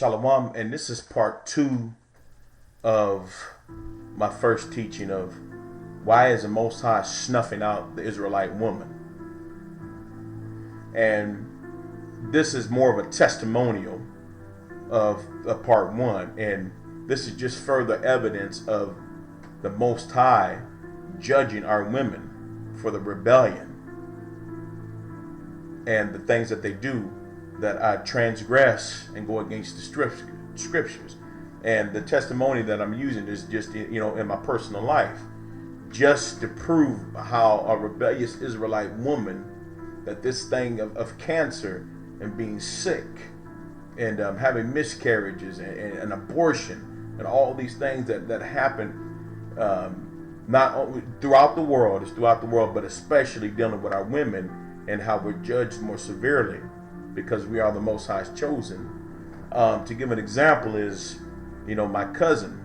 Shalom, and this is part two of my first teaching of why is the Most High snuffing out the Israelite woman. And this is more of a testimonial of part one, and this is just further evidence of the Most High judging our women for the rebellion and the things that they do that transgress and go against the scriptures. And the testimony that I'm using is just, in my personal life, just to prove how a rebellious Israelite woman, that this thing of cancer and being sick and having miscarriages and abortion and all these things that happen, not only throughout the world, it's throughout the world, but especially dealing with our women and how we're judged more severely because we are the Most High's chosen. To give an example is, my cousin.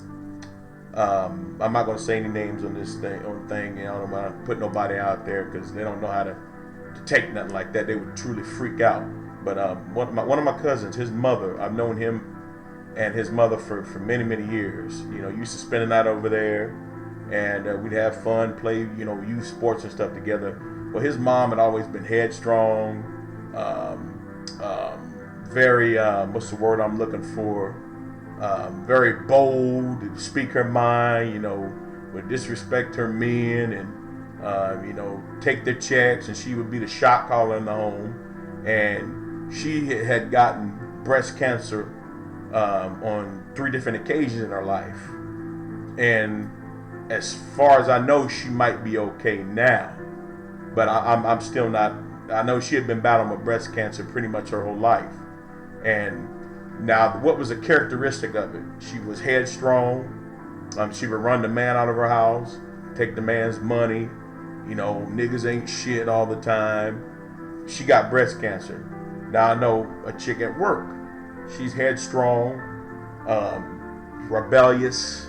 I'm not going to say any names on this thing. I don't want to put nobody out there because they don't know how to take nothing like that. They would truly freak out. But one of my cousins, his mother, I've known him and his mother for many, many years. Used to spend the night over there, and we'd have fun, play, youth sports and stuff together. Well, his mom had always been headstrong, very, what's the word I'm looking for? Very bold, speak her mind, would disrespect her men and, take their checks, and she would be the shot caller in the home. And she had gotten breast cancer on 3 different occasions in her life. And as far as I know, she might be okay now. But I'm still not. I know she had been battling with breast cancer pretty much her whole life. And now, what was a characteristic of it? She was headstrong. She would run the man out of her house, take the man's money. Niggas ain't shit all the time. She got breast cancer. Now I know a chick at work. She's headstrong, rebellious,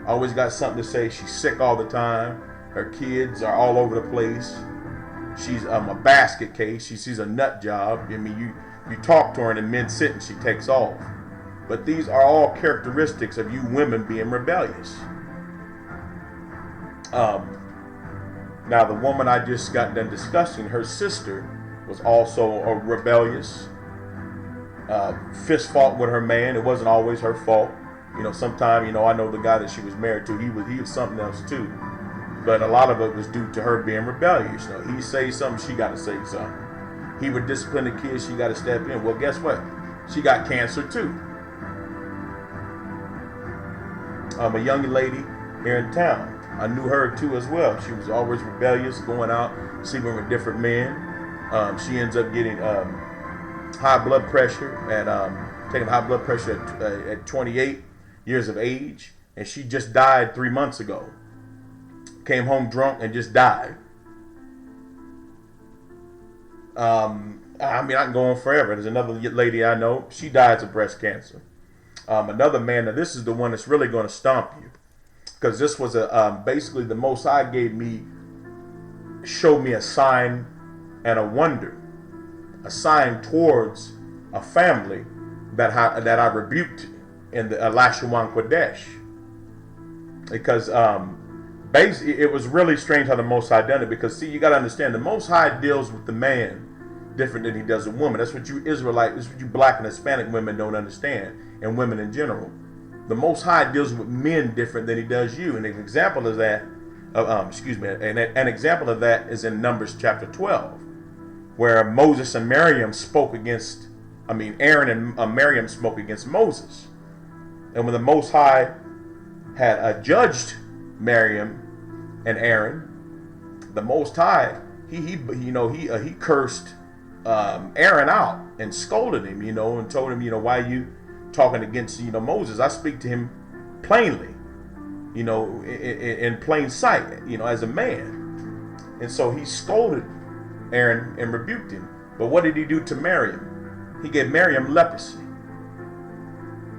always got something to say. She's sick all the time. Her kids are all over the place. She's a basket case. She's a nut job. I mean, you talk to her and in mid-sentence she takes off. But these are all characteristics of you women being rebellious. Now the woman I just got done discussing, her sister was also a rebellious. Fist fought with her man. It wasn't always her fault. Sometimes, I know the guy that she was married to, he was something else too. But a lot of it was due to her being rebellious. He say something, she got to say something. He would discipline the kids, she got to step in. Well, guess what? She got cancer too. A young lady here in town, I knew her too as well. She was always rebellious, going out, sleeping with different men. She ends up getting high blood pressure taking high blood pressure at 28 years of age, and she just died 3 months ago. Came home drunk and just died. I can go on forever. There's another lady I know. She died of breast cancer. Another man. Now this is the one that's really going to stomp you, because this was basically the Most High showed me a sign and a wonder, a sign towards a family that I rebuked in the Lashawan Kodesh, because basically it was really strange how the Most High done it. Because see, you got to understand, the Most High deals with the man different than he does with women. That's what you Israelite, that's what you Black and Hispanic women don't understand, and women in general. The Most High deals with men different than he does you. And an example of that, an example of that is in Numbers chapter 12, where Moses and Miriam spoke against, Aaron and Miriam spoke against Moses. And when the Most High had judged Miriam and Aaron, the Most High, he cursed Aaron out and scolded him, and told him, why you talking against, Moses? I speak to him plainly, in plain sight, as a man. And so he scolded Aaron and rebuked him. But what did he do to Miriam? He gave Miriam leprosy,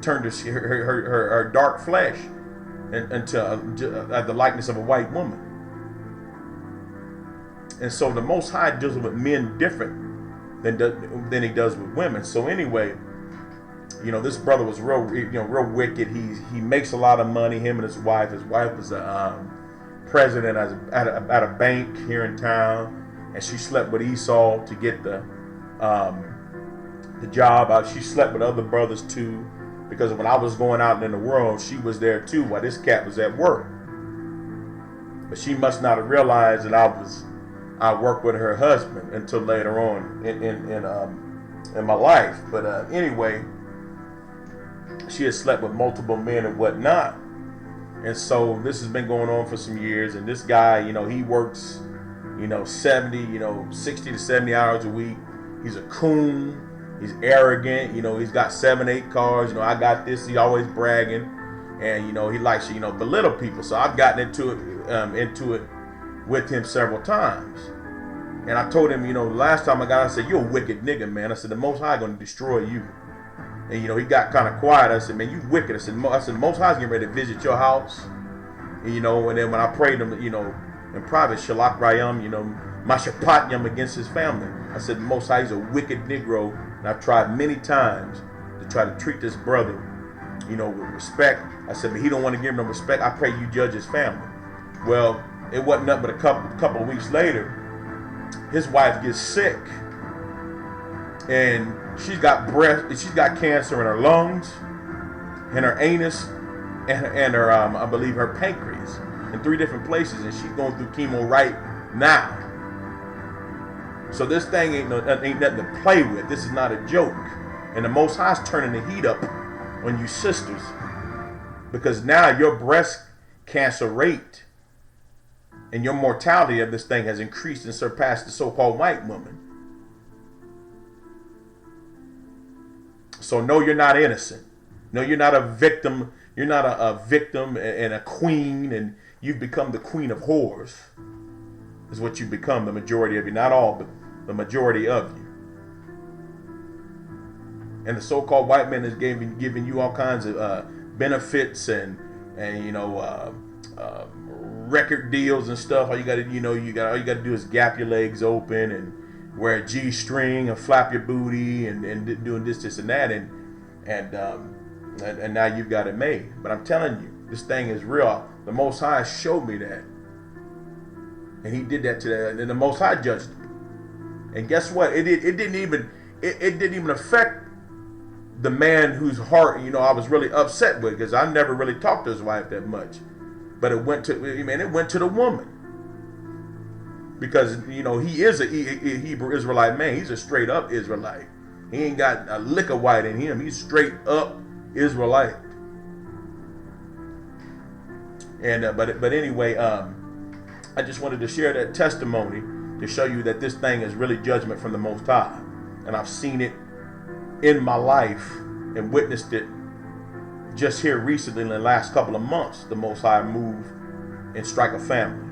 turned her dark flesh into the likeness of a white woman. And so the Most High deals with men different than he does with women. So anyway, this brother was real wicked. He makes a lot of money. Him and his wife. His wife was a president at a bank here in town, and she slept with Esau to get the job. She slept with other brothers too, because when I was going out in the world, she was there too while this cat was at work. But she must not have realized that I worked with her husband until later on in my life. But anyway, she had slept with multiple men and whatnot. And so this has been going on for some years. And this guy, he works, 60 to 70 hours a week. He's a coon. He's arrogant. He's got 7, 8 cars. I got this. He's always bragging. And, he likes to, belittle people. So I've gotten into it with him several times. And I told him, last time I said, "You're a wicked nigga, man." I said, "The Most High going to destroy you." And, he got kind of quiet. I said, "Man, you wicked." I said, "Most High's getting ready to visit your house." And then when I prayed him, in private, Shalak Rayam, Mashapatyam against his family. I said, "The Most High, he's a wicked Negro. And I've tried many times to try to treat this brother, with respect." I said, "But he don't want to give him no respect. I pray you judge his family." Well, it wasn't nothing but a couple of weeks later, his wife gets sick, and she's got cancer in her lungs, in her anus, and her I believe her pancreas, in 3 different places, and she's going through chemo right now. So this thing ain't nothing to play with. This is not a joke. And the Most High's turning the heat up on you sisters, because now your breast cancer rate and your mortality of this thing has increased and surpassed the so-called white woman. So no, you're not innocent. No, you're not a victim. You're not a victim and a queen, and you've become the queen of whores. Is what you become, the majority of you. Not all, but the majority of you. And the so-called white man is giving you all kinds of benefits and record deals and stuff. All you got to do is gap your legs open and wear a G-string and flap your booty and doing this and that, and now you've got it made. But I'm telling you, this thing is real. The Most High showed me that, and He did that to that, and the Most High judged it. And guess what? It didn't even affect the man whose heart I was really upset with, because I never really talked to his wife that much. But it went to the woman, because he is a Hebrew Israelite man. He's a straight up Israelite. He ain't got a lick of white in him. He's straight up Israelite. And but anyway, I just wanted to share that testimony to show you that this thing is really judgment from the Most High, and I've seen it in my life and witnessed it just here recently in the last couple of months. The Most High move and strike a family.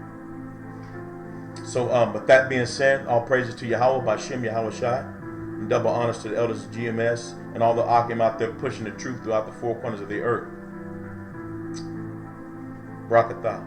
So, with that being said, all praises to Yahweh, Bashem Yahweh Shai, and double honors to the elders of GMS and all the Akim out there pushing the truth throughout the 4 corners of the earth. Barakatah.